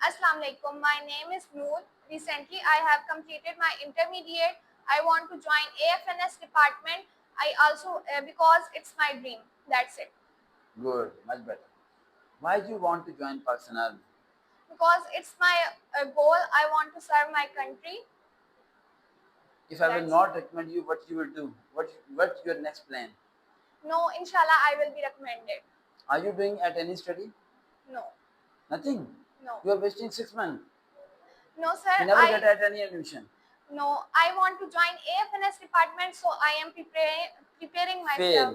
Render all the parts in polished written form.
Assalamu alaikum. My name is Noor. Recently, I have completed my intermediate. I want to join AFNS department. I also because it's my dream. That's it. Good, much better. Why do you want to join Pakistan Army? Because it's my goal. I want to serve my country. If I will not recommend you, what you will do? What's your next plan? No, inshallah, I will be recommended. Are you doing at any study? No. Nothing? No. You are wasting 6 months. No, sir. You never get at any admission. No, I want to join AFNS department, so I am preparing myself. Fail.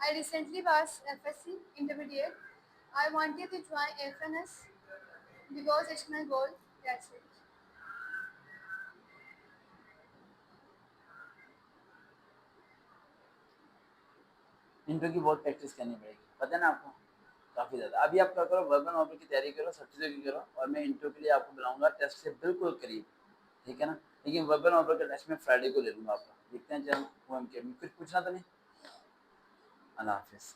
I recently passed FSC intermediate. I wanted to join FNS because it's my goal. That's it. Interview की बहुत practice करनी पड़ेगी, पता है ना आपको, काफ़ी ज़्यादा। अभी आप क्या करो, वर्बल नॉवल की तैयारी करो, सब चीज़ों की करो, और मैं इंटरव्यू के लिए आपको बुलाऊंगा टेस्ट से बिल्कुल करीब, ठीक है ना। लेकिन वर्बल नॉवल का टेस्ट मैं फ्राइडे को ले लूँगा आपका, देखते हैं जब वो हम कुछ पूछना तो नहीं। अल्लाह हाफिज़।